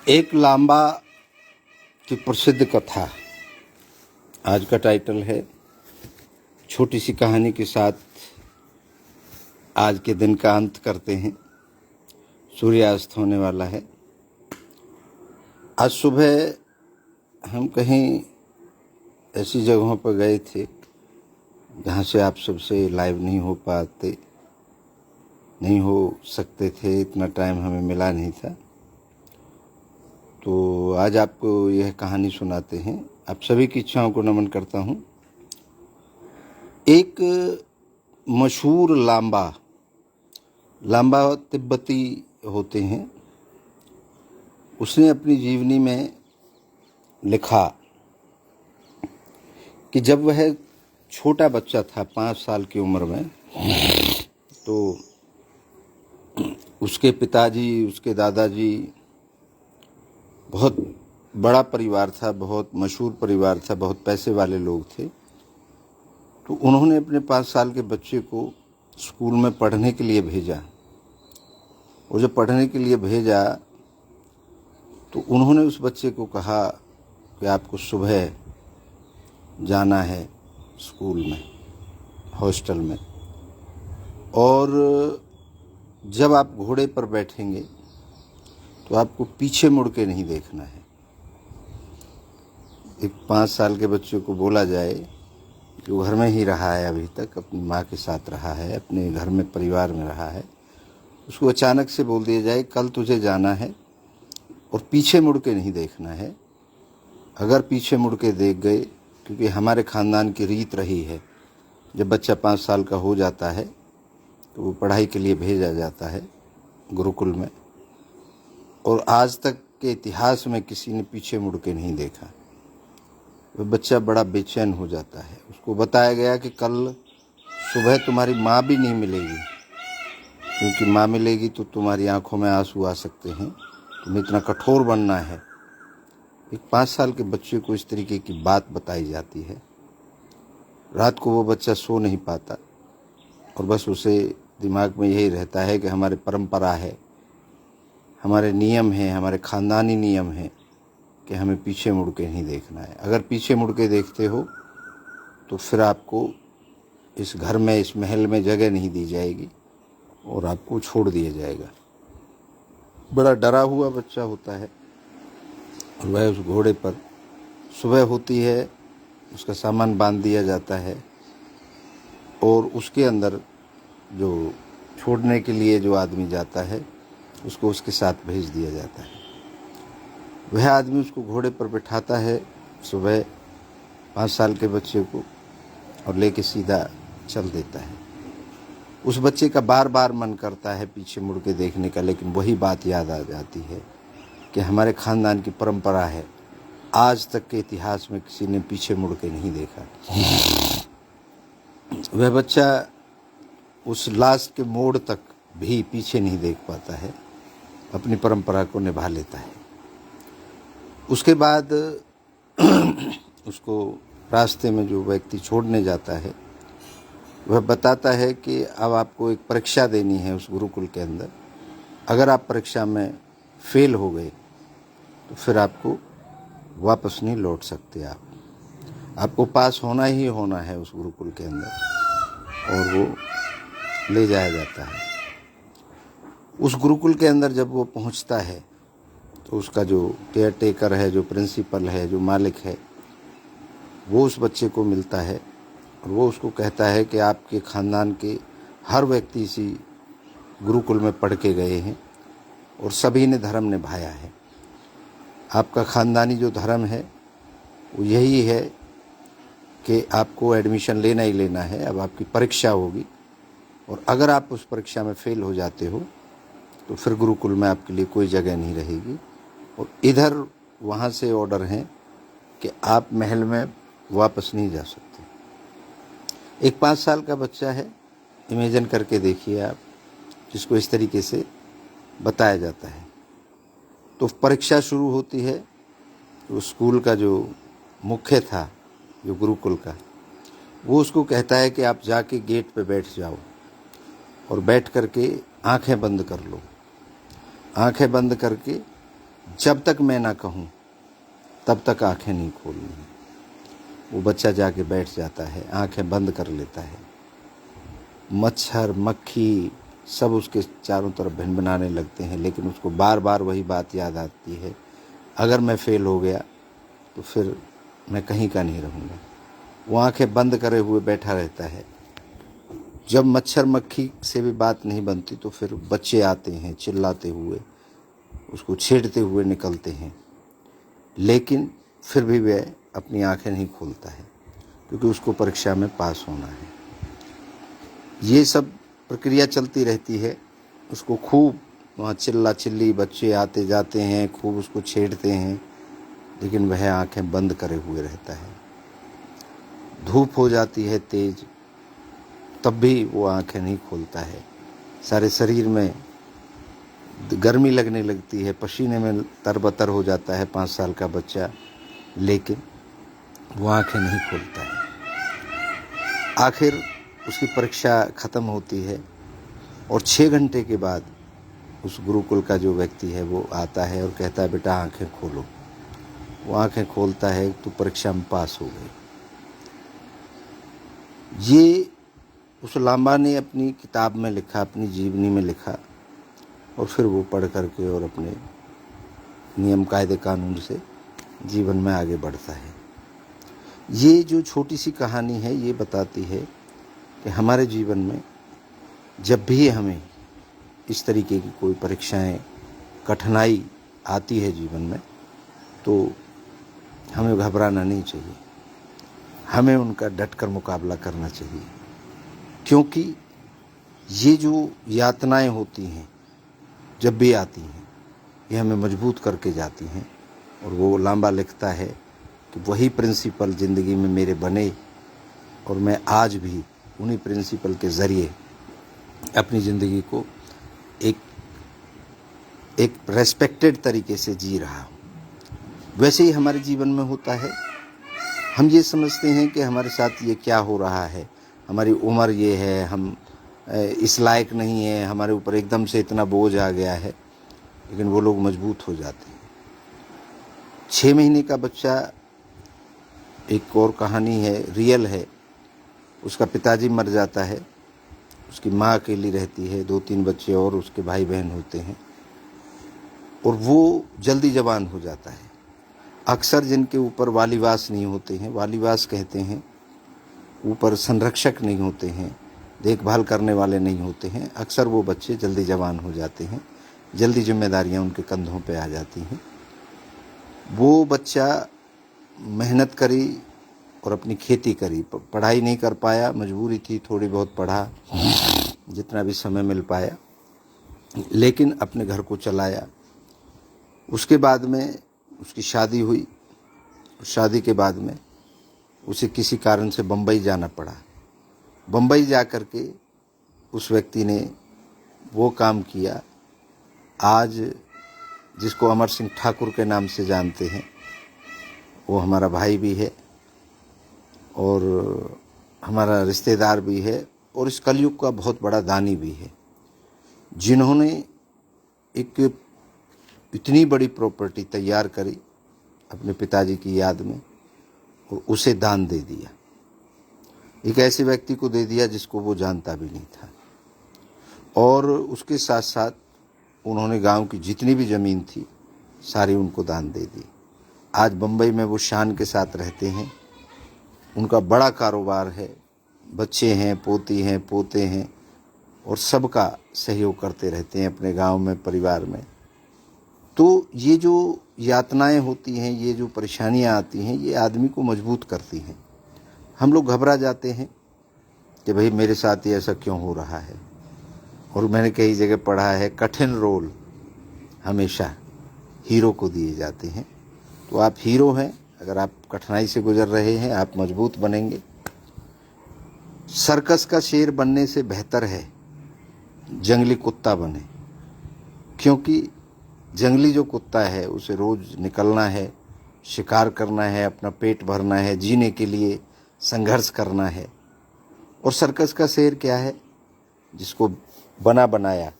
एक लांबा की प्रसिद्ध कथा। आज का टाइटल है छोटी सी कहानी के साथ आज के दिन का अंत करते हैं। सूर्यास्त होने वाला है। आज सुबह हम कहीं ऐसी जगहों पर गए थे जहाँ से आप सबसे लाइव नहीं हो सकते थे। इतना टाइम हमें मिला नहीं था, तो आज आपको यह कहानी सुनाते हैं। आप सभी की इच्छाओं को नमन करता हूँ। एक मशहूर लांबा तिब्बती होते हैं। उसने अपनी जीवनी में लिखा कि जब वह छोटा बच्चा था 5 साल की उम्र में, तो उसके पिताजी, उसके दादाजी, बहुत बड़ा परिवार था, बहुत मशहूर परिवार था, बहुत पैसे वाले लोग थे। तो उन्होंने अपने 5 साल के बच्चे को स्कूल में पढ़ने के लिए भेजा। और जब पढ़ने के लिए भेजा तो उन्होंने उस बच्चे को कहा कि आपको सुबह जाना है स्कूल में, हॉस्टल में, और जब आप घोड़े पर बैठेंगे तो आपको पीछे मुड़ के नहीं देखना है। एक 5 साल के बच्चे को बोला जाए कि वो घर में ही रहा है, अभी तक अपनी माँ के साथ रहा है, अपने घर में परिवार में रहा है, उसको अचानक से बोल दिया जाए कल तुझे जाना है और पीछे मुड़ के नहीं देखना है। अगर पीछे मुड़ के देख गए, क्योंकि हमारे ख़ानदान की रीत रही है, जब बच्चा 5 साल का हो जाता है तो वो पढ़ाई के लिए भेजा जाता है गुरुकुल में, और आज तक के इतिहास में किसी ने पीछे मुड़ के नहीं देखा। वह बच्चा बड़ा बेचैन हो जाता है। उसको बताया गया कि कल सुबह तुम्हारी माँ भी नहीं मिलेगी, क्योंकि माँ मिलेगी तो तुम्हारी आंखों में आंसू आ सकते हैं, तुम्हें इतना कठोर बनना है। एक 5 साल के बच्चे को इस तरीके की बात बताई जाती है। रात को वो बच्चा सो नहीं पाता और बस उसे दिमाग में यही रहता है कि हमारे परंपरा है, हमारे नियम हैं, हमारे ख़ानदानी नियम हैं कि हमें पीछे मुड़ के नहीं देखना है। अगर पीछे मुड़ के देखते हो तो फिर आपको इस घर में, इस महल में जगह नहीं दी जाएगी और आपको छोड़ दिया जाएगा। बड़ा डरा हुआ बच्चा होता है और वह उस घोड़े पर, सुबह होती है, उसका सामान बांध दिया जाता है और उसके अंदर जो छोड़ने के लिए जो आदमी जाता है उसको उसके साथ भेज दिया जाता है। वह आदमी उसको घोड़े पर बिठाता है सुबह 5 साल के बच्चे को और लेके सीधा चल देता है। उस बच्चे का बार बार मन करता है पीछे मुड़ के देखने का, लेकिन वही बात याद आ जाती है कि हमारे ख़ानदान की परंपरा है, आज तक के इतिहास में किसी ने पीछे मुड़ के नहीं देखा। वह बच्चा उस लास्ट के मोड़ तक भी पीछे नहीं देख पाता है, अपनी परंपरा को निभा लेता है। उसके बाद उसको रास्ते में जो व्यक्ति छोड़ने जाता है वह बताता है कि अब आपको एक परीक्षा देनी है उस गुरुकुल के अंदर। अगर आप परीक्षा में फेल हो गए तो फिर आपको वापस नहीं लौट सकते। आपको पास होना ही होना है उस गुरुकुल के अंदर, और वो ले जाया जाता है। उस गुरुकुल के अंदर जब वो पहुंचता है तो उसका जो केयर टेकर है, जो प्रिंसिपल है, जो मालिक है, वो उस बच्चे को मिलता है और वो उसको कहता है कि आपके ख़ानदान के हर व्यक्ति इसी गुरुकुल में पढ़ के गए हैं और सभी ने धर्म निभाया है। आपका ख़ानदानी जो धर्म है वो यही है कि आपको एडमिशन लेना ही लेना है। अब आपकी परीक्षा होगी और अगर आप उस परीक्षा में फ़ेल हो जाते हो तो फिर गुरुकुल में आपके लिए कोई जगह नहीं रहेगी। और इधर वहाँ से ऑर्डर हैं कि आप महल में वापस नहीं जा सकते। एक 5 साल का बच्चा है, इमेजिन करके देखिए आप, जिसको इस तरीके से बताया जाता है। तो परीक्षा शुरू होती है। तो स्कूल का जो मुख्य था, जो गुरुकुल का, वो उसको कहता है कि आप जाके गेट पे बैठ जाओ और बैठ करके आंखें बंद कर लो। आंखें बंद करके जब तक मैं ना कहूँ तब तक आंखें नहीं खोलनी। वो बच्चा जाके बैठ जाता है, आंखें बंद कर लेता है। मच्छर मक्खी सब उसके चारों तरफ भिनभिनाने लगते हैं, लेकिन उसको बार बार वही बात याद आती है, अगर मैं फेल हो गया तो फिर मैं कहीं का नहीं रहूँगा। वो आंखें बंद करे हुए बैठा रहता है। जब मच्छर मक्खी से भी बात नहीं बनती तो फिर बच्चे आते हैं चिल्लाते हुए, उसको छेड़ते हुए निकलते हैं, लेकिन फिर भी वह अपनी आंखें नहीं खोलता है, क्योंकि उसको परीक्षा में पास होना है। ये सब प्रक्रिया चलती रहती है। उसको खूब वहाँ चिल्ला चिल्ली बच्चे आते जाते हैं, खूब उसको छेड़ते हैं, लेकिन वह आंखें बंद करे हुए रहता है। धूप हो जाती है तेज, तब भी वो आंखें नहीं खोलता है। सारे शरीर में गर्मी लगने लगती है, पसीने में तरबतर हो जाता है 5 साल का बच्चा, लेकिन वो आंखें नहीं खोलता है। आखिर उसकी परीक्षा ख़त्म होती है और 6 घंटे के बाद उस गुरुकुल का जो व्यक्ति है वो आता है और कहता है, बेटा आंखें खोलो। वो आंखें खोलता है तो परीक्षा में पास हो गई। ये उस लांबा ने अपनी किताब में लिखा, अपनी जीवनी में लिखा, और फिर वो पढ़ करके और अपने नियम कायदे कानून से जीवन में आगे बढ़ता है। ये जो छोटी सी कहानी है ये बताती है कि हमारे जीवन में जब भी हमें इस तरीके की कोई परीक्षाएं, कठिनाई आती है जीवन में, तो हमें घबराना नहीं चाहिए, हमें उनका डटकर मुकाबला करना चाहिए। क्योंकि ये जो यातनाएं होती हैं जब भी आती हैं, ये हमें मजबूत करके जाती हैं। और वो लांबा लिखता है कि वही प्रिंसिपल ज़िंदगी में मेरे बने और मैं आज भी उन्हीं प्रिंसिपल के ज़रिए अपनी ज़िंदगी को एक रेस्पेक्टेड तरीके से जी रहा हूँ। वैसे ही हमारे जीवन में होता है। हम ये समझते हैं कि हमारे साथ ये क्या हो रहा है, हमारी उम्र ये है, हम इस लायक नहीं है, हमारे ऊपर एकदम से इतना बोझ आ गया है, लेकिन वो लोग मजबूत हो जाते हैं। 6 महीने का बच्चा, एक और कहानी है, रियल है। उसका पिताजी मर जाता है, उसकी माँ अकेली रहती है, 2-3 बच्चे और उसके भाई बहन होते हैं, और वो जल्दी जवान हो जाता है। अक्सर जिनके ऊपर वालिवास नहीं होते हैं, वालिवास कहते हैं, ऊपर संरक्षक नहीं होते हैं, देखभाल करने वाले नहीं होते हैं, अक्सर वो बच्चे जल्दी जवान हो जाते हैं, जल्दी जिम्मेदारियां उनके कंधों पे आ जाती हैं। वो बच्चा मेहनत करी और अपनी खेती करी, पढ़ाई नहीं कर पाया, मजबूरी थी, थोड़ी बहुत पढ़ा जितना भी समय मिल पाया, लेकिन अपने घर को चलाया। उसके बाद में उसकी शादी हुई। शादी के बाद में उसे किसी कारण से बम्बई जाना पड़ा। बम्बई जा कर के उस व्यक्ति ने वो काम किया आज जिसको अमर सिंह ठाकुर के नाम से जानते हैं। वो हमारा भाई भी है और हमारा रिश्तेदार भी है, और इस कलयुग का बहुत बड़ा दानी भी है, जिन्होंने एक इतनी बड़ी प्रॉपर्टी तैयार करी अपने पिताजी की याद में और उसे दान दे दिया। एक ऐसे व्यक्ति को दे दिया जिसको वो जानता भी नहीं था, और उसके साथ साथ उन्होंने गांव की जितनी भी ज़मीन थी सारी उनको दान दे दी। आज बम्बई में वो शान के साथ रहते हैं, उनका बड़ा कारोबार है, बच्चे हैं, पोती हैं, पोते हैं, और सबका सहयोग करते रहते हैं अपने गांव में, परिवार में। तो ये जो यातनाएं होती हैं, ये जो परेशानियां आती हैं, ये आदमी को मजबूत करती हैं। हम लोग घबरा जाते हैं कि भाई मेरे साथ ये ऐसा क्यों हो रहा है। और मैंने कई जगह पढ़ा है, कठिन रोल हमेशा हीरो को दिए जाते हैं। तो आप हीरो हैं, अगर आप कठिनाई से गुजर रहे हैं, आप मजबूत बनेंगे। सर्कस का शेर बनने से बेहतर है जंगली कुत्ता बने, क्योंकि जंगली जो कुत्ता है उसे रोज़ निकलना है, शिकार करना है, अपना पेट भरना है, जीने के लिए संघर्ष करना है। और सर्कस का शेर क्या है, जिसको बना बनाया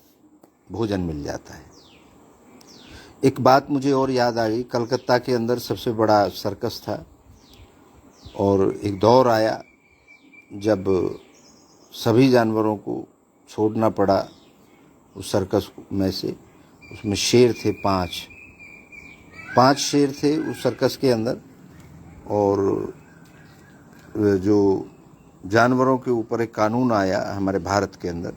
भोजन मिल जाता है। एक बात मुझे और याद आ गई, कलकत्ता के अंदर सबसे बड़ा सर्कस था और एक दौर आया जब सभी जानवरों को छोड़ना पड़ा उस सर्कस में से। उसमें शेर थे, पांच शेर थे उस सर्कस के अंदर, और जो जानवरों के ऊपर एक कानून आया हमारे भारत के अंदर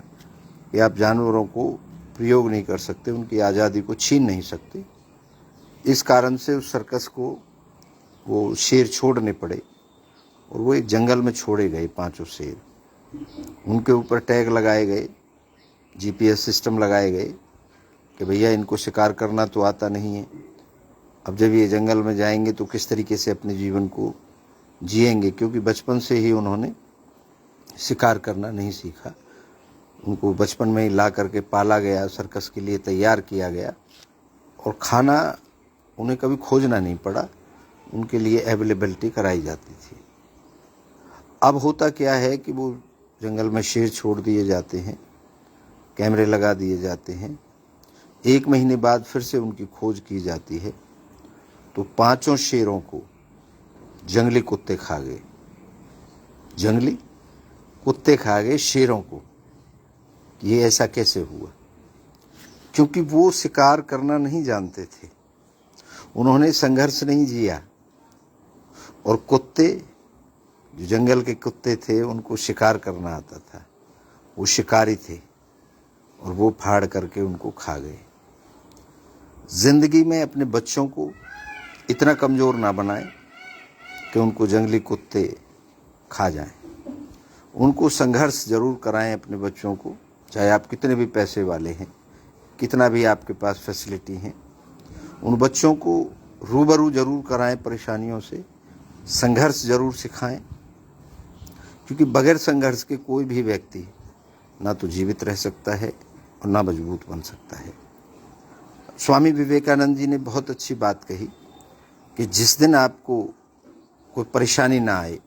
कि आप जानवरों को प्रयोग नहीं कर सकते, उनकी आज़ादी को छीन नहीं सकते। इस कारण से उस सर्कस को वो शेर छोड़ने पड़े और वो एक जंगल में छोड़े गए, पांचों शेर। उनके ऊपर टैग लगाए गए, जीपीएस सिस्टम लगाए गए कि भैया इनको शिकार करना तो आता नहीं है, अब जब ये जंगल में जाएंगे तो किस तरीके से अपने जीवन को जिएंगे, क्योंकि बचपन से ही उन्होंने शिकार करना नहीं सीखा। उनको बचपन में ही ला करके पाला गया, सर्कस के लिए तैयार किया गया और खाना उन्हें कभी खोजना नहीं पड़ा, उनके लिए अवेलेबिलिटी कराई जाती थी। अब होता क्या है कि वो जंगल में शेर छोड़ दिए जाते हैं, कैमरे लगा दिए जाते हैं। 1 महीने बाद फिर से उनकी खोज की जाती है तो पांचों शेरों को जंगली कुत्ते खा गए। जंगली कुत्ते खा गए शेरों को। ये ऐसा कैसे हुआ? क्योंकि वो शिकार करना नहीं जानते थे, उन्होंने संघर्ष नहीं जिया। और कुत्ते, जो जंगल के कुत्ते थे, उनको शिकार करना आता था, वो शिकारी थे और वो फाड़ करके उनको खा गए। जिंदगी में अपने बच्चों को इतना कमज़ोर ना बनाएं कि उनको जंगली कुत्ते खा जाएं। उनको संघर्ष ज़रूर कराएं अपने बच्चों को, चाहे आप कितने भी पैसे वाले हैं, कितना भी आपके पास फैसिलिटी हैं। उन बच्चों को रूबरू ज़रूर कराएं परेशानियों से, संघर्ष ज़रूर सिखाएं, क्योंकि बगैर संघर्ष के कोई भी व्यक्ति ना तो जीवित रह सकता है और ना मजबूत बन सकता है। स्वामी विवेकानंद जी ने बहुत अच्छी बात कही कि जिस दिन आपको कोई परेशानी ना आए,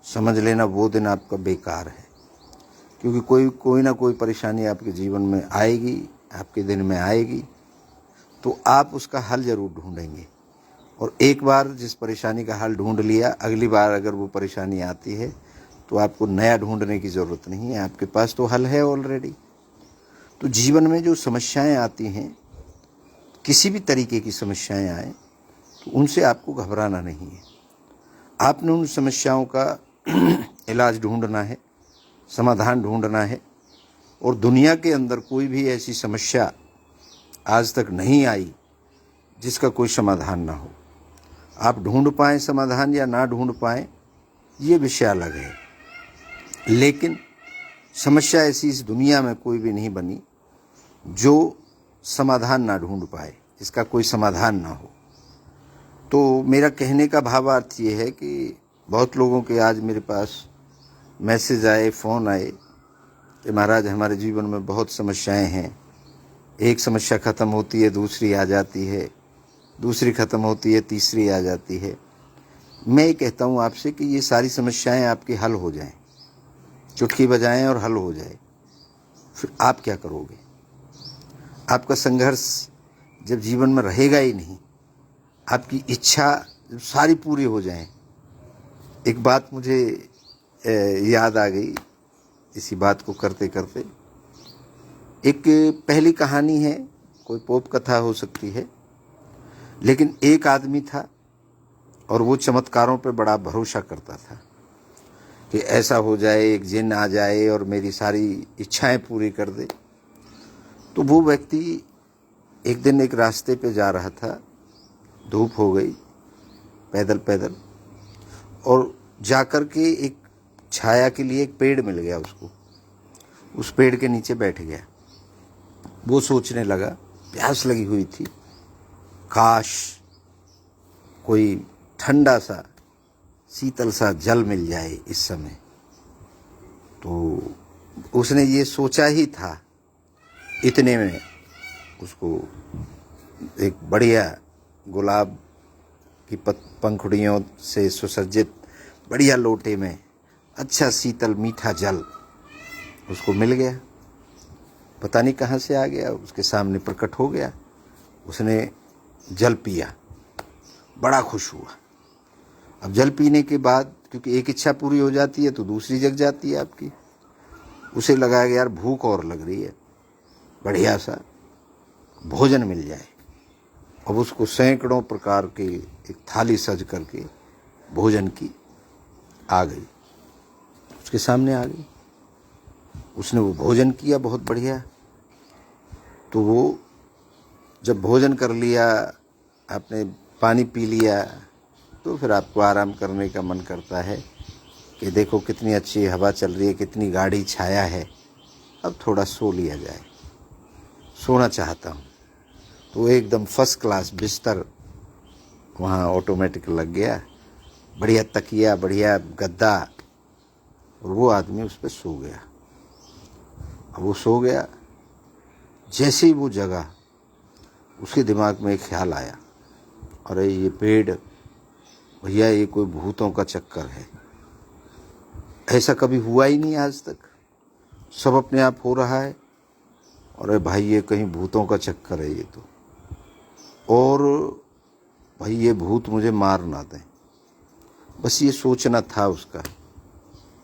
समझ लेना वो दिन आपका बेकार है, क्योंकि कोई ना कोई परेशानी आपके जीवन में आएगी, आपके दिन में आएगी, तो आप उसका हल ज़रूर ढूंढेंगे। और एक बार जिस परेशानी का हल ढूंढ लिया, अगली बार अगर वो परेशानी आती है तो आपको नया ढूंढने की ज़रूरत नहीं है, आपके पास तो हल है ऑलरेडी। तो जीवन में जो समस्याएं आती हैं, किसी भी तरीके की समस्याएं आए, तो उनसे आपको घबराना नहीं है। आपने उन समस्याओं का इलाज ढूंढना है, समाधान ढूंढना है। और दुनिया के अंदर कोई भी ऐसी समस्या आज तक नहीं आई जिसका कोई समाधान ना हो। आप ढूंढ पाएं समाधान या ना ढूंढ पाएं, ये विषय अलग है, लेकिन समस्या ऐसी इस दुनिया में कोई भी नहीं बनी जो समाधान ना ढूंढ पाए, जिसका कोई समाधान ना हो। तो मेरा कहने का भावार्थ ये है कि बहुत लोगों के आज मेरे पास मैसेज आए, फ़ोन आए कि महाराज हमारे जीवन में बहुत समस्याएं हैं, एक समस्या ख़त्म होती है दूसरी आ जाती है, दूसरी ख़त्म होती है तीसरी आ जाती है। मैं ये कहता हूँ आपसे कि ये सारी समस्याएं आपकी हल हो जाएं, चुटकी बजाएं और हल हो जाए, फिर आप क्या करोगे? आपका संघर्ष जब जीवन में रहेगा ही नहीं, आपकी इच्छा जब सारी पूरी हो जाए। एक बात मुझे याद आ गई इसी बात को करते करते। एक पहली कहानी है, कोई पोप कथा हो सकती है, लेकिन एक आदमी था और वो चमत्कारों पे बड़ा भरोसा करता था कि ऐसा हो जाए, एक जिन आ जाए और मेरी सारी इच्छाएं पूरी कर दे। तो वो व्यक्ति एक दिन एक रास्ते पे जा रहा था, धूप हो गई, पैदल पैदल, और जाकर के एक छाया के लिए एक पेड़ मिल गया उसको। उस पेड़ के नीचे बैठ गया। वो सोचने लगा, प्यास लगी हुई थी, काश कोई ठंडा सा शीतल सा जल मिल जाए इस समय। तो उसने ये सोचा ही था, इतने में उसको एक बढ़िया गुलाब की पंखुड़ियों से सुसज्जित बढ़िया लोटे में अच्छा शीतल मीठा जल उसको मिल गया। पता नहीं कहाँ से आ गया, उसके सामने प्रकट हो गया। उसने जल पिया, बड़ा खुश हुआ। अब जल पीने के बाद क्योंकि एक इच्छा पूरी हो जाती है तो दूसरी जग जाती है आपकी। उसे लगा कि यार भूख और लग रही है, बढ़िया सा भोजन मिल जाए। अब उसको सैकड़ों प्रकार के एक थाली सज करके भोजन की आ गई, उसके सामने आ गई। उसने वो भोजन किया बहुत बढ़िया। तो वो जब भोजन कर लिया, आपने पानी पी लिया, तो फिर आपको आराम करने का मन करता है कि देखो कितनी अच्छी हवा चल रही है, कितनी गाढ़ी छाया है, अब थोड़ा सो लिया जाए। सोना चाहता हूँ। तो एकदम फर्स्ट क्लास बिस्तर वहाँ ऑटोमेटिक लग गया, बढ़िया तकिया, बढ़िया गद्दा, और वो आदमी उस पर सो गया। अब वो सो गया, जैसे ही वो जगा उसके दिमाग में एक ख्याल आया, अरे ये पेड़ भैया, ये कोई भूतों का चक्कर है, ऐसा कभी हुआ ही नहीं आज तक, सब अपने आप हो रहा है। अरे भाई ये कहीं भूतों का चक्कर है ये तो, और भाई ये भूत मुझे मार ना दें, बस ये सोचना था उसका।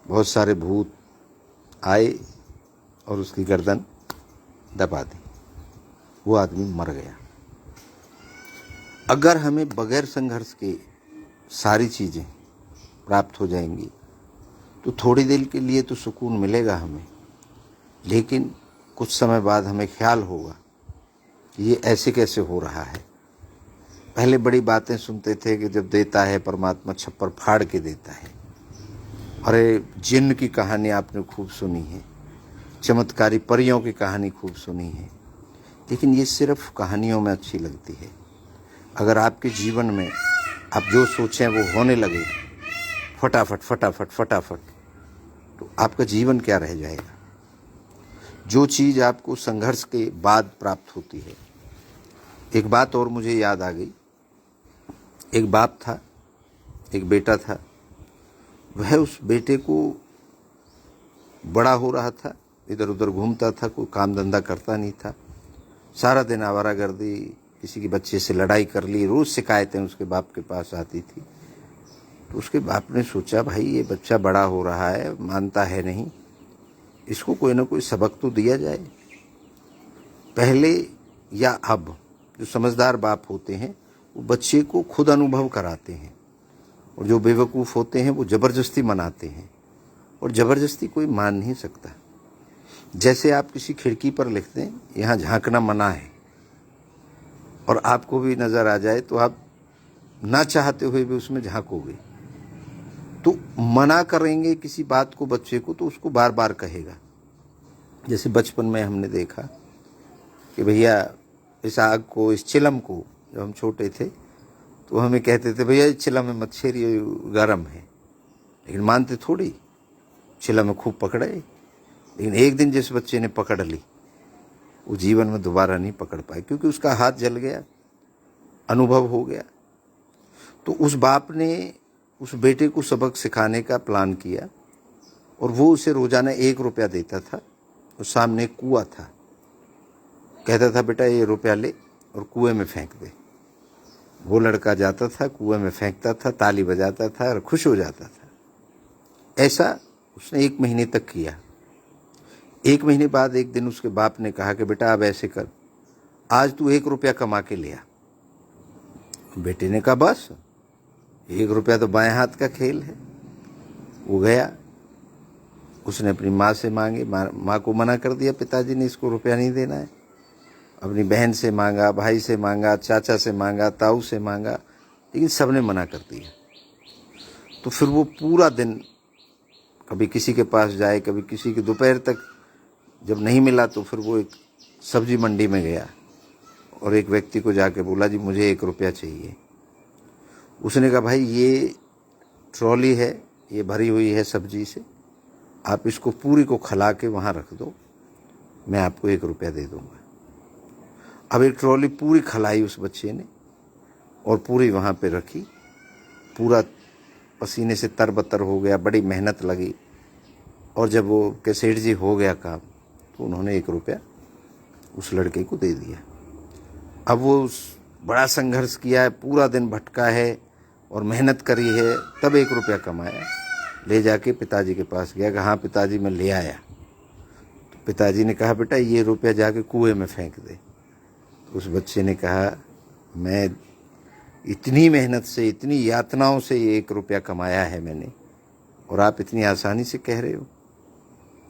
बहुत सारे भूत आए और उसकी गर्दन दबा दी, वो आदमी मर गया। अगर हमें बगैर संघर्ष के सारी चीज़ें प्राप्त हो जाएंगी तो थोड़ी देर के लिए तो सुकून मिलेगा हमें, लेकिन कुछ समय बाद हमें ख्याल होगा कि ये ऐसे कैसे हो रहा है। पहले बड़ी बातें सुनते थे कि जब देता है परमात्मा छप्पर फाड़ के देता है। अरे जिन्न की कहानी आपने खूब सुनी है, चमत्कारी परियों की कहानी खूब सुनी है, लेकिन ये सिर्फ कहानियों में अच्छी लगती है। अगर आपके जीवन में आप जो सोचें वो होने लगे फटाफट फटाफट फटाफट, तो आपका जीवन क्या रह जाएगा। जो चीज़ आपको संघर्ष के बाद प्राप्त होती है। एक बात और मुझे याद आ गई। एक बाप था, एक बेटा था। वह उस बेटे को बड़ा हो रहा था, इधर उधर घूमता था, कोई काम धंधा करता नहीं था, सारा दिन आवारागर्दी, किसी के बच्चे से लड़ाई कर ली, रोज़ शिकायतें उसके बाप के पास आती थी। तो उसके बाप ने सोचा भाई ये बच्चा बड़ा हो रहा है, मानता है नहीं, इसको कोई ना कोई सबक तो दिया जाए। पहले या अब जो समझदार बाप होते हैं वो बच्चे को खुद अनुभव कराते हैं, और जो बेवकूफ़ होते हैं वो ज़बरदस्ती मनाते हैं, और ज़बरदस्ती कोई मान नहीं सकता। जैसे आप किसी खिड़की पर लिख दें यहाँ झांकना मना है, और आपको भी नज़र आ जाए तो आप ना चाहते हुए भी उसमें झांकोगे। तो मना करेंगे किसी बात को बच्चे को तो उसको बार बार कहेगा। जैसे बचपन में हमने देखा कि भैया इस आग को, इस चिलम को, जब हम छोटे थे तो हमें कहते थे भैया इस चिलम में मत छेड़िए, गर्म है, लेकिन मानते थोड़ी। चिलम में खूब पकड़े, लेकिन एक दिन जिस बच्चे ने पकड़ ली वो जीवन में दोबारा नहीं पकड़ पाए, क्योंकि उसका हाथ जल गया, अनुभव हो गया। तो उस बाप ने उस बेटे को सबक सिखाने का प्लान किया, और वो उसे रोज़ाना 1 रुपया देता था। और सामने कुआं था, कहता था बेटा ये रुपया ले और कुएं में फेंक दे। वो लड़का जाता था, कुएं में फेंकता था, ताली बजाता था और खुश हो जाता था। ऐसा उसने 1 महीने तक किया। 1 महीने बाद एक दिन उसके बाप ने कहा कि बेटा अब ऐसे कर, आज तू 1 रुपया कमा के ले आ। बेटे ने कहा बस 1 रुपया तो बाएं हाथ का खेल है। वो गया, उसने अपनी माँ से मांगे, माँ को मना कर दिया, पिताजी ने इसको रुपया नहीं देना है। अपनी बहन से मांगा, भाई से मांगा, चाचा से मांगा, ताऊ से मांगा, लेकिन सबने मना कर दिया। तो फिर वो पूरा दिन कभी किसी के पास जाए, कभी किसी के, दोपहर तक जब नहीं मिला तो फिर वो एक सब्जी मंडी में गया और एक व्यक्ति को जाके बोला जी मुझे 1 रुपया चाहिए। उसने कहा भाई ये ट्रॉली है, ये भरी हुई है सब्जी से, आप इसको पूरी को खला के वहाँ रख दो, मैं आपको 1 रुपया दे दूँगा। अब एक ट्रॉली पूरी खलाई उस बच्चे ने और पूरी वहाँ पे रखी, पूरा पसीने से तरबतर हो गया, बड़ी मेहनत लगी, और जब वो के सेठ जी हो गया काम तो उन्होंने 1 रुपया उस लड़के को दे दिया। अब वो बड़ा संघर्ष किया है, पूरा दिन भटका है और मेहनत करी है, तब 1 रुपया कमाया। ले जाके पिताजी के पास गया, कहा हाँ पिताजी मैं ले आया। तो पिताजी ने कहा बेटा ये रुपया जाके कुएं में फेंक दे। तो उस बच्चे ने कहा मैं इतनी मेहनत से, इतनी यातनाओं से ये 1 रुपया कमाया है मैंने, और आप इतनी आसानी से कह रहे हो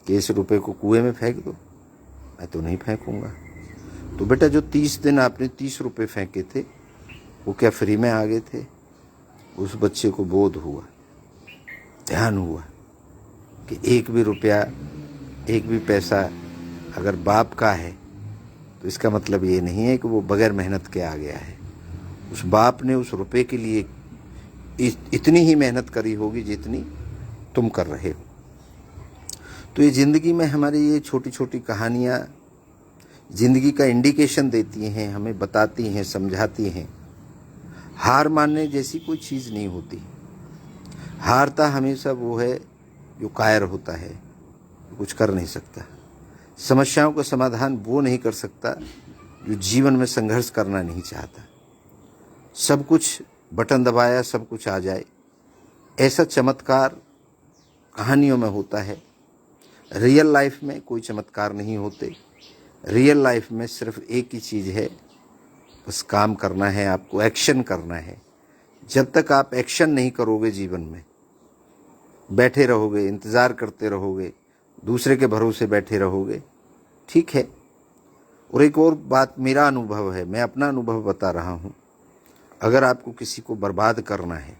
कि इस रुपये को कुएं में फेंक दो। मैं तो नहीं फेंकूंगा। तो बेटा जो 30 दिन आपने 30 रुपये फेंके थे वो क्या फ्री में आ गए थे? उस बच्चे को बोध हुआ, ध्यान हुआ कि 1 भी रुपया, 1 भी पैसा अगर बाप का है तो इसका मतलब ये नहीं है कि वो बगैर मेहनत के आ गया है। उस बाप ने उस रुपये के लिए इतनी ही मेहनत करी होगी जितनी तुम कर रहे हो। तो ये ज़िंदगी में हमारी ये छोटी छोटी कहानियाँ ज़िंदगी का इंडिकेशन देती हैं, हमें बताती हैं, समझाती हैं। हार मानने जैसी कोई चीज़ नहीं होती। हारता हमेशा वो है जो कायर होता है, कुछ कर नहीं सकता। समस्याओं का समाधान वो नहीं कर सकता जो जीवन में संघर्ष करना नहीं चाहता। सब कुछ बटन दबाया सब कुछ आ जाए, ऐसा चमत्कार कहानियों में होता है। रियल लाइफ में कोई चमत्कार नहीं होते। रियल लाइफ में सिर्फ एक ही चीज़ है, बस काम करना है, आपको एक्शन करना है। जब तक आप एक्शन नहीं करोगे, जीवन में बैठे रहोगे, इंतज़ार करते रहोगे, दूसरे के भरोसे बैठे रहोगे, ठीक है। और एक और बात, मेरा अनुभव है, मैं अपना अनुभव बता रहा हूँ। अगर आपको किसी को बर्बाद करना है,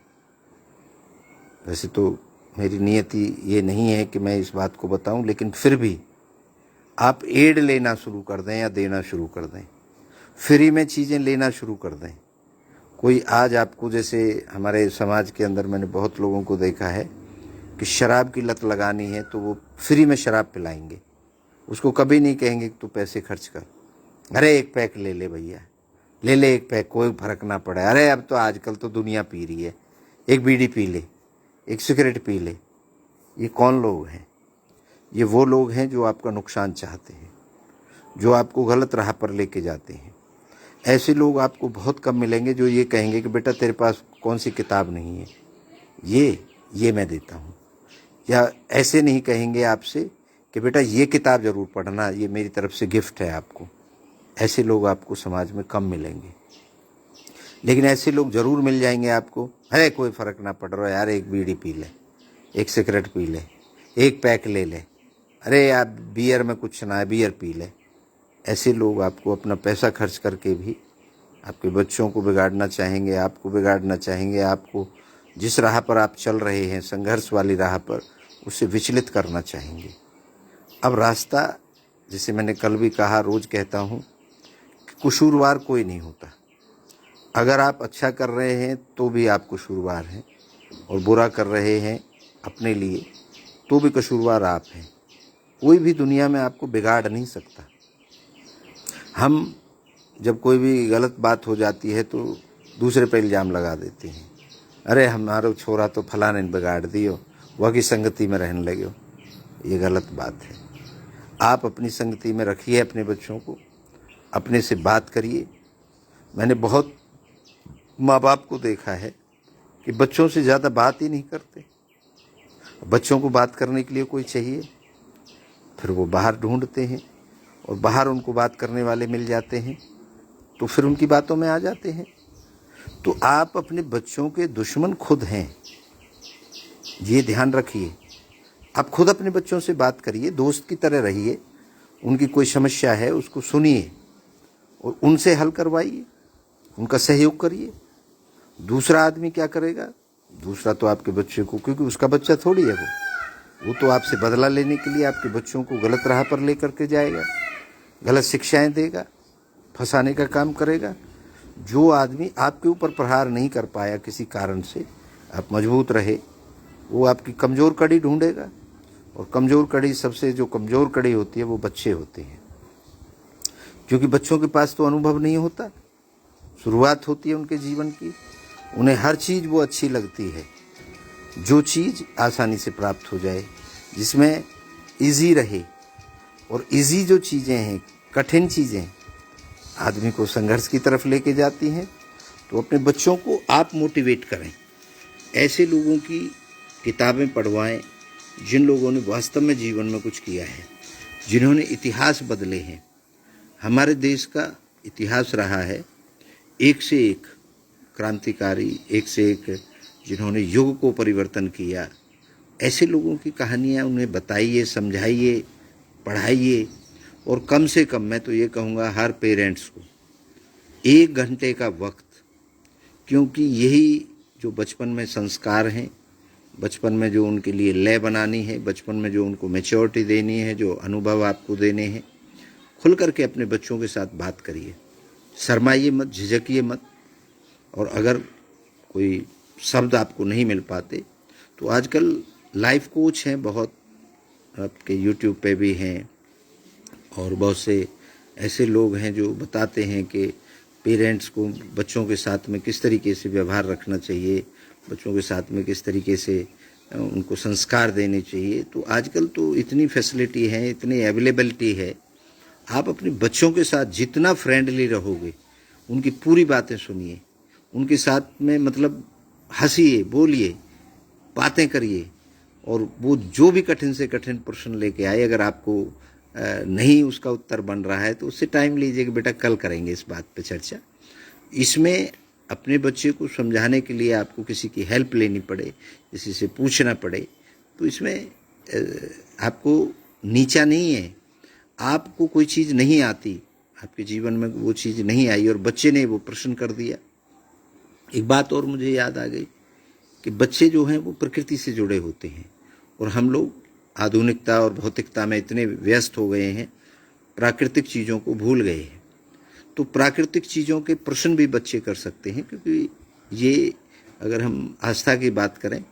वैसे तो मेरी नियति ये नहीं है कि मैं इस बात को बताऊं, लेकिन फिर भी आप एड लेना शुरू कर दें या देना शुरू कर दें, फ्री में चीज़ें लेना शुरू कर दें। कोई आज आपको, जैसे हमारे समाज के अंदर मैंने बहुत लोगों को देखा है कि शराब की लत लगानी है तो वो फ्री में शराब पिलाएंगे। उसको कभी नहीं कहेंगे कि तू पैसे खर्च कर, अरे 1 पैक ले ले भैया, ले ले 1 पैक, कोई फर्क ना पड़े, अरे अब तो आजकल तो दुनिया पी रही है, 1 बीड़ी पी ले, 1 सिगरेट पी ले। ये कौन लोग हैं? ये वो लोग हैं जो आपका नुकसान चाहते हैं, जो आपको गलत राह पर लेके जाते हैं। ऐसे लोग आपको बहुत कम मिलेंगे जो ये कहेंगे कि बेटा तेरे पास कौन सी किताब नहीं है, ये मैं देता हूँ। या ऐसे नहीं कहेंगे आपसे कि बेटा ये किताब ज़रूर पढ़ना, ये मेरी तरफ से गिफ्ट है आपको। ऐसे लोग आपको समाज में कम मिलेंगे। लेकिन ऐसे लोग ज़रूर मिल जाएंगे आपको, अरे कोई फ़र्क ना पड़ रहा है यार, 1 बीड़ी पी ले, 1 सिगरेट पी ले, 1 पैक ले ले, अरे यार बियर में कुछ ना है, बियर पी ले। ऐसे लोग आपको अपना पैसा खर्च करके भी आपके बच्चों को बिगाड़ना चाहेंगे, आपको बिगाड़ना चाहेंगे, आपको जिस राह पर आप चल रहे हैं, संघर्ष वाली राह पर, उससे विचलित करना चाहेंगे। अब रास्ता, जैसे मैंने कल भी कहा, रोज़ कहता हूँ कि कसूरवार कोई नहीं होता। अगर आप अच्छा कर रहे हैं तो भी आप कसूरवार हैं, और बुरा कर रहे हैं अपने लिए तो भी कसूरवार आप हैं। कोई भी दुनिया में आपको बिगाड़ नहीं सकता। हम जब कोई भी गलत बात हो जाती है तो दूसरे पर इल्ज़ाम लगा देते हैं, अरे हमारा छोरा तो फलाने ने बिगाड़ दियो, वह की संगति में रहने लगे हो। ये गलत बात है। आप अपनी संगति में रखिए अपने बच्चों को, अपने से बात करिए। मैंने बहुत माँ बाप को देखा है कि बच्चों से ज़्यादा बात ही नहीं करते। बच्चों को बात करने के लिए कोई चाहिए, फिर वो बाहर ढूंढते हैं, और बाहर उनको बात करने वाले मिल जाते हैं, तो फिर उनकी बातों में आ जाते हैं। तो आप अपने बच्चों के दुश्मन खुद हैं, ये ध्यान रखिए। आप खुद अपने बच्चों से बात करिए, दोस्त की तरह रहिए। उनकी कोई समस्या है उसको सुनिए और उनसे हल करवाइए, उनका सहयोग करिए। दूसरा आदमी क्या करेगा? दूसरा तो आपके बच्चे को, क्योंकि उसका बच्चा थोड़ी है वो तो आपसे बदला लेने के लिए आपके बच्चों को गलत राह पर लेकर के जाएगा, गलत शिक्षाएं देगा, फंसाने का काम करेगा। जो आदमी आपके ऊपर प्रहार नहीं कर पाया किसी कारण से, आप मजबूत रहे, वो आपकी कमज़ोर कड़ी ढूंढेगा। और कमज़ोर कड़ी, सबसे जो कमज़ोर कड़ी होती है वो बच्चे होते हैं, क्योंकि बच्चों के पास तो अनुभव नहीं होता। शुरुआत होती है उनके जीवन की, उन्हें हर चीज़ वो अच्छी लगती है जो चीज़ आसानी से प्राप्त हो जाए, जिसमें इजी रहे। और इजी जो चीज़ें हैं, कठिन चीज़ें आदमी को संघर्ष की तरफ लेके जाती हैं। तो अपने बच्चों को आप मोटिवेट करें, ऐसे लोगों की किताबें पढ़वाएं जिन लोगों ने वास्तव में जीवन में कुछ किया है, जिन्होंने इतिहास बदले हैं। हमारे देश का इतिहास रहा है एक से एक क्रांतिकारी, एक से एक जिन्होंने युग को परिवर्तन किया। ऐसे लोगों की कहानियाँ उन्हें बताइए, समझाइए, पढ़ाइए। और कम से कम मैं तो ये कहूँगा हर पेरेंट्स को 1 घंटे का वक्त, क्योंकि यही जो बचपन में संस्कार हैं, बचपन में जो उनके लिए लय बनानी है, बचपन में जो उनको मैच्योरिटी देनी है, जो अनुभव आपको देने हैं, खुल करके अपने बच्चों के साथ बात करिए। शर्माइए मत, झिझकिए मत। और अगर कोई शब्द आपको नहीं मिल पाते तो आजकल लाइफ कोच हैं बहुत, आपके यूट्यूब पे भी हैं, और बहुत से ऐसे लोग हैं जो बताते हैं कि पेरेंट्स को बच्चों के साथ में किस तरीके से व्यवहार रखना चाहिए, बच्चों के साथ में किस तरीके से उनको संस्कार देने चाहिए। तो आजकल तो इतनी फैसिलिटी है, इतनी अवेलेबिलिटी है, आप अपने बच्चों के साथ जितना फ्रेंडली रहोगे, उनकी पूरी बातें सुनिए, उनके साथ में मतलब हंसिए, बोलिए, बातें करिए। और वो जो भी कठिन से कठिन प्रश्न लेके आए, अगर आपको नहीं उसका उत्तर बन रहा है तो उससे टाइम लीजिए कि बेटा कल करेंगे इस बात पे चर्चा। इसमें अपने बच्चे को समझाने के लिए आपको किसी की हेल्प लेनी पड़े, किसी से पूछना पड़े, तो इसमें आपको नीचा नहीं है। आपको कोई चीज़ नहीं आती, आपके जीवन में वो चीज़ नहीं आई और बच्चे ने वो प्रश्न कर दिया। एक बात और मुझे याद आ गई कि बच्चे जो हैं वो प्रकृति से जुड़े होते हैं, और हम लोग आधुनिकता और भौतिकता में इतने व्यस्त हो गए हैं, प्राकृतिक चीज़ों को भूल गए हैं। तो प्राकृतिक चीज़ों के प्रश्न भी बच्चे कर सकते हैं, क्योंकि ये अगर हम आस्था की बात करें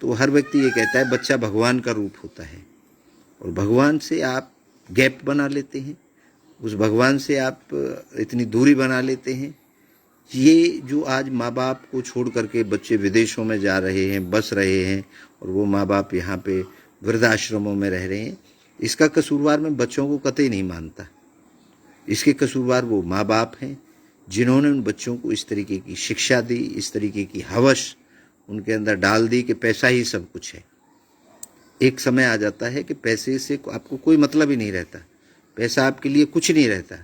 तो हर व्यक्ति ये कहता है बच्चा भगवान का रूप होता है, और भगवान से आप गैप बना लेते हैं, उस भगवान से आप इतनी दूरी बना लेते हैं। ये जो आज माँ बाप को छोड़ करके बच्चे विदेशों में जा रहे हैं, बस रहे हैं, और वो माँ बाप यहाँ पे वृद्धाश्रमों में रह रहे हैं, इसका कसूरवार मैं बच्चों को कतई नहीं मानता। इसके कसूरवार वो माँ बाप हैं जिन्होंने उन बच्चों को इस तरीके की शिक्षा दी, इस तरीके की हवस उनके अंदर डाल दी कि पैसा ही सब कुछ है। एक समय आ जाता है कि पैसे से आपको कोई मतलब ही नहीं रहता, पैसा आपके लिए कुछ नहीं रहता।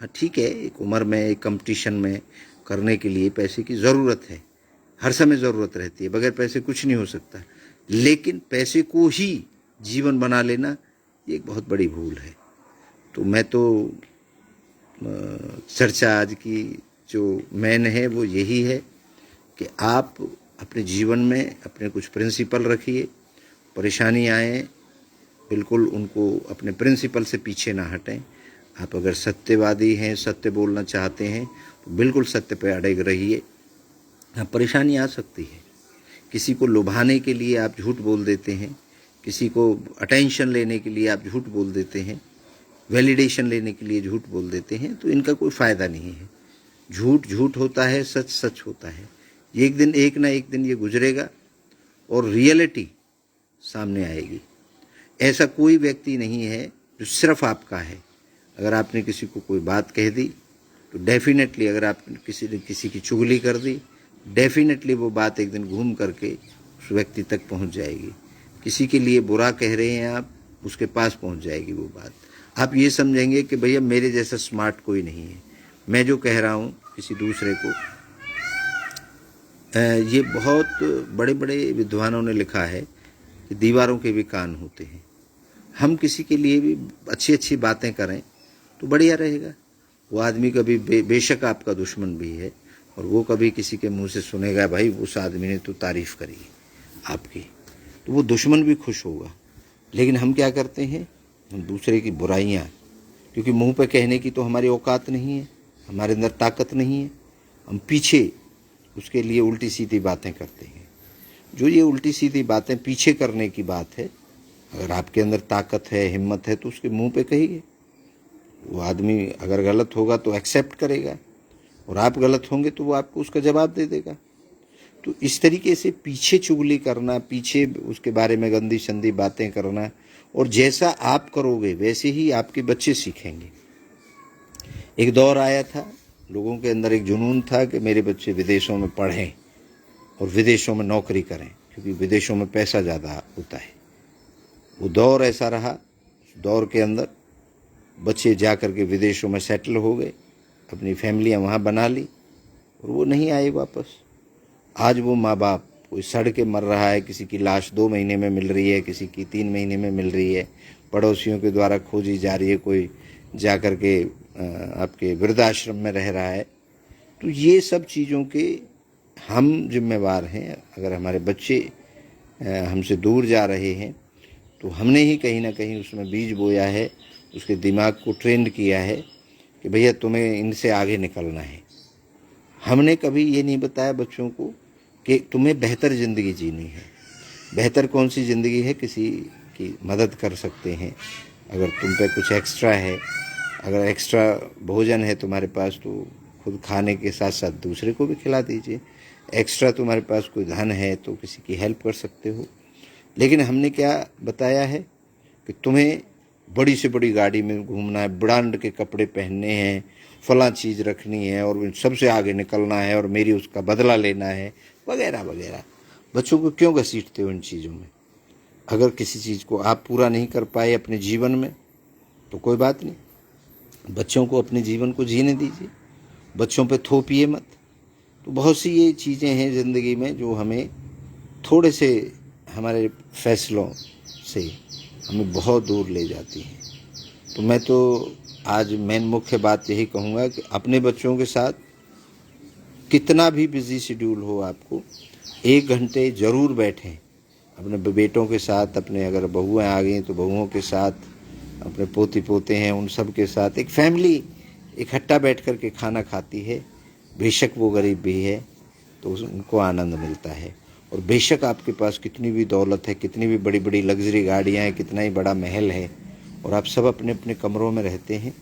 हाँ ठीक है, एक उम्र में, एक कंपटीशन में करने के लिए पैसे की ज़रूरत है, हर समय ज़रूरत रहती है, बगैर पैसे कुछ नहीं हो सकता। लेकिन पैसे को ही जीवन बना लेना ये एक बहुत बड़ी भूल है। तो मैं तो चर्चा आज की जो मेन है वो यही है कि आप अपने जीवन में अपने कुछ प्रिंसिपल रखिए, परेशानी आए बिल्कुल उनको अपने प्रिंसिपल से पीछे ना हटें। आप अगर सत्यवादी हैं, सत्य बोलना चाहते हैं, तो बिल्कुल सत्य पे अड़े रहिए। हाँ, परेशानी आ सकती है, किसी को लुभाने के लिए आप झूठ बोल देते हैं, किसी को अटेंशन लेने के लिए आप झूठ बोल देते हैं, वैलिडेशन लेने के लिए झूठ बोल देते हैं, तो इनका कोई फ़ायदा नहीं है। झूठ झूठ होता है, सच सच होता है। एक ना एक दिन ये गुजरेगा और रियलिटी सामने आएगी। ऐसा कोई व्यक्ति नहीं है जो सिर्फ आपका है। अगर आपने किसी को कोई बात कह दी तो डेफिनेटली, अगर आपने किसी की चुगली कर दी, डेफिनेटली वो बात एक दिन घूम करके उस व्यक्ति तक पहुंच जाएगी। किसी के लिए बुरा कह रहे हैं आप, उसके पास पहुंच जाएगी वो बात। आप ये समझेंगे कि भैया मेरे जैसा स्मार्ट कोई नहीं है, मैं जो कह रहा हूँ किसी दूसरे को। ये बहुत बड़े बड़े विद्वानों ने लिखा है कि दीवारों के भी कान होते हैं। हम किसी के लिए भी अच्छी अच्छी बातें करें तो बढ़िया रहेगा। वो आदमी कभी बेशक आपका दुश्मन भी है, और वो कभी किसी के मुंह से सुनेगा भाई उस आदमी ने तो तारीफ़ करी आपकी, तो वो दुश्मन भी खुश होगा। लेकिन हम क्या करते हैं, हम दूसरे की बुराइयाँ, क्योंकि मुंह पे कहने की तो हमारी औकात नहीं है, हमारे अंदर ताकत नहीं है, हम पीछे उसके लिए उल्टी सीधी बातें करते हैं। जो ये उल्टी सीधी बातें पीछे करने की बात है, अगर आपके अंदर ताकत है, हिम्मत है, तो उसके मुंह पे कहिए। वो आदमी अगर गलत होगा तो एक्सेप्ट करेगा, और आप गलत होंगे तो वो आपको उसका जवाब दे देगा। तो इस तरीके से पीछे चुगली करना, पीछे उसके बारे में गंदी संदी बातें करना, और जैसा आप करोगे वैसे ही आपके बच्चे सीखेंगे। एक दौर आया था, लोगों के अंदर एक जुनून था कि मेरे बच्चे विदेशों में पढ़ें और विदेशों में नौकरी करें, क्योंकि विदेशों में पैसा ज़्यादा होता है। वो दौर ऐसा रहा, उस दौर के अंदर बच्चे जा कर के विदेशों में सेटल हो गए, अपनी फैमिलियाँ वहाँ बना ली और वो नहीं आए वापस। आज वो माँ बाप कोई सड़ के मर रहा है, किसी की लाश 2 महीने में मिल रही है, किसी की 3 महीने में मिल रही है, पड़ोसियों के द्वारा खोजी जा रही है, कोई जा कर के आपके वृद्धाश्रम में रह रहा है। तो ये सब चीज़ों के हम जिम्मेवार हैं। अगर हमारे बच्चे हमसे दूर जा रहे हैं तो हमने ही कहीं ना कहीं उसमें बीज बोया है, उसके दिमाग को ट्रेंड किया है कि भैया तुम्हें इनसे आगे निकलना है। हमने कभी ये नहीं बताया बच्चों को कि तुम्हें बेहतर ज़िंदगी जीनी है। बेहतर कौन सी ज़िंदगी है? किसी की मदद कर सकते हैं, अगर तुम पे कुछ एक्स्ट्रा है, अगर एक्स्ट्रा भोजन है तुम्हारे पास तो खुद खाने के साथ साथ दूसरे को भी खिला दीजिए। एक्स्ट्रा तुम्हारे पास कोई धन है तो किसी की हेल्प कर सकते हो। लेकिन हमने क्या बताया है कि तुम्हें बड़ी से बड़ी गाड़ी में घूमना है, ब्रांड के कपड़े पहनने हैं, फलां चीज़ रखनी है और सबसे आगे निकलना है और मेरी उसका बदला लेना है, वगैरह वगैरह। बच्चों को क्यों घसीटते हो इन चीज़ों में? अगर किसी चीज़ को आप पूरा नहीं कर पाए अपने जीवन में तो कोई बात नहीं, बच्चों को अपने जीवन को जीने दीजिए, बच्चों पे थोपिए मत। तो बहुत सी ये चीज़ें हैं ज़िंदगी में जो हमें थोड़े से हमारे फैसलों से हमें बहुत दूर ले जाती हैं। तो मैं तो आज मेन मुख्य बात यही कहूँगा कि अपने बच्चों के साथ कितना भी बिजी शेड्यूल हो, आपको 1 घंटे ज़रूर बैठें अपने बेटों के साथ। अपने अगर बहुएँ आ गई तो बहुओं के साथ, अपने पोती पोते हैं उन सब के साथ एक फैमिली इकट्ठा बैठ कर के खाना खाती है। बेशक वो गरीब भी है तो उनको आनंद मिलता है। और बेशक आपके पास कितनी भी दौलत है, कितनी भी बड़ी बड़ी लग्जरी गाड़ियाँ हैं, कितना ही बड़ा महल है, और आप सब अपने अपने कमरों में रहते हैं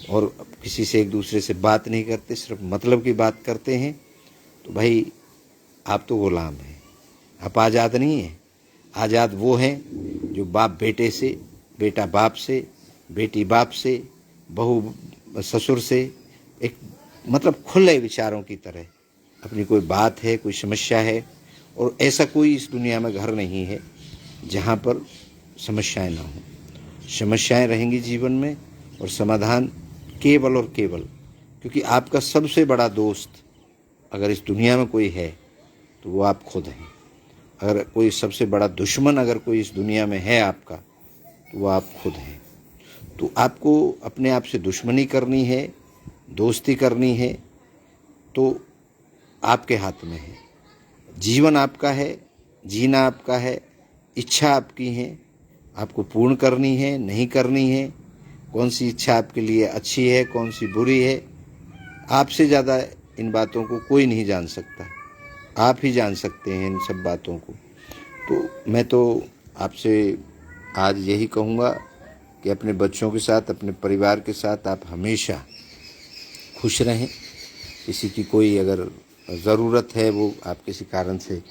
और किसी से एक दूसरे से बात नहीं करते, सिर्फ मतलब की बात करते हैं, तो भाई आप तो गुलाम हैं, आप आज़ाद नहीं हैं। आज़ाद वो हैं जो बाप बेटे से, बेटा बाप से, बेटी बाप से, बहू ससुर से, एक मतलब खुले विचारों की तरह अपनी कोई बात है, कोई समस्या है, और ऐसा कोई इस दुनिया में घर नहीं है जहाँ पर समस्याएं ना हों। समस्याएं रहेंगी जीवन में और समाधान केवल और केवल, क्योंकि आपका सबसे बड़ा दोस्त अगर इस दुनिया में कोई है तो वो आप खुद हैं। अगर कोई सबसे बड़ा दुश्मन अगर कोई इस दुनिया में है आपका तो वो आप खुद हैं। तो आपको अपने आप से दुश्मनी करनी है, दोस्ती करनी है, तो आपके हाथ में है। जीवन आपका है, जीना आपका है, इच्छा आपकी है, आपको पूर्ण करनी है नहीं करनी है। कौन सी इच्छा आपके लिए अच्छी है, कौन सी बुरी है, आपसे ज़्यादा इन बातों को कोई नहीं जान सकता। आप ही जान सकते हैं इन सब बातों को। तो मैं तो आपसे आज यही कहूँगा कि अपने बच्चों के साथ, अपने परिवार के साथ आप हमेशा खुश रहें। किसी की कोई अगर ज़रूरत है वो आप किसी कारण से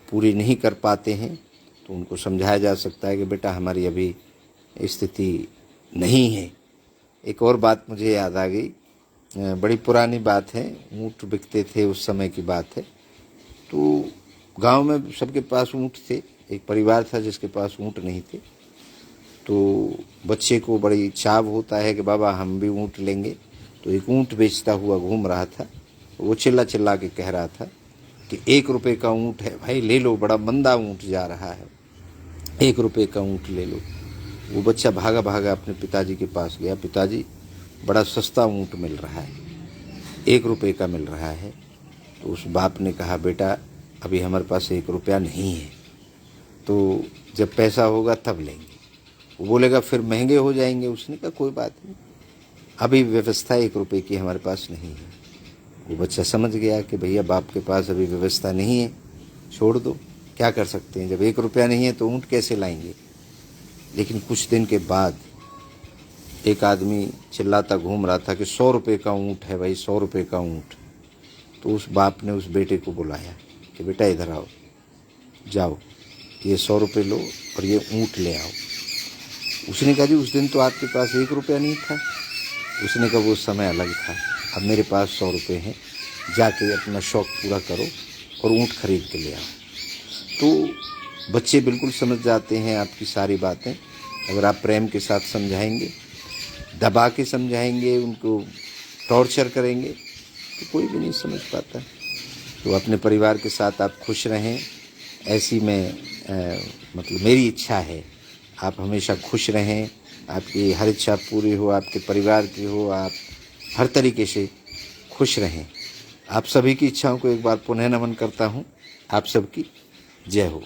पूरी नहीं कर पाते हैं तो उनको समझाया जा सकता है कि बेटा हमारी अभी स्थिति नहीं है। एक और बात मुझे याद आ गई, बड़ी पुरानी बात है, ऊँट बिकते थे उस समय की बात है। तो गांव में सबके पास ऊँट थे, एक परिवार था जिसके पास ऊँट नहीं थे। तो बच्चे को बड़ी चाव होता है कि बाबा हम भी ऊँट लेंगे। तो एक ऊँट बेचता हुआ घूम रहा था, वो चिल्ला चिल्ला के कह रहा था कि 1 रुपये का ऊँट है भाई, ले लो, बड़ा मंदा ऊँट जा रहा है, 1 रुपये का ऊँट ले लो। वो बच्चा भागा भागा अपने पिताजी के पास गया, पिताजी बड़ा सस्ता ऊँट मिल रहा है, 1 रुपये का मिल रहा है। तो उस बाप ने कहा बेटा अभी हमारे पास 1 रुपया नहीं है, तो जब पैसा होगा तब लेंगे। वो बोलेगा फिर महंगे हो जाएंगे। उसने कहा कोई बात नहीं, अभी व्यवस्था 1 रुपये की हमारे पास नहीं है। वो बच्चा समझ गया कि भैया बाप के पास अभी व्यवस्था नहीं है, छोड़ दो, क्या कर सकते हैं, जब 1 रुपया नहीं है तो ऊँट कैसे लाएंगे। लेकिन कुछ दिन के बाद एक आदमी चिल्लाता घूम रहा था कि 100 रुपये का ऊँट है भाई, 100 रुपये का ऊँट। तो उस बाप ने उस बेटे को बुलाया कि बेटा इधर आओ, जाओ ये 100 रुपये लो और ये ऊँट ले आओ। उसने कहा जी उस दिन तो आपके पास 1 रुपया नहीं था। उसने कहा वो समय अलग था, अब मेरे पास 100 रुपये हैं, जाके अपना शौक़ पूरा करो और ऊँट खरीद के ले आओ। तो बच्चे बिल्कुल समझ जाते हैं आपकी सारी बातें। अगर आप प्रेम के साथ समझाएंगे, दबा के समझाएंगे, उनको टॉर्चर करेंगे तो कोई भी नहीं समझ पाता। तो अपने परिवार के साथ आप खुश रहें, ऐसी मतलब मेरी इच्छा है। आप हमेशा खुश रहें, आपकी हर इच्छा पूरी हो, आपके परिवार की हो, आप हर तरीके से खुश रहें। आप सभी की इच्छाओं को एक बार पुनः नमन करता हूँ। आप सबकी जय हो।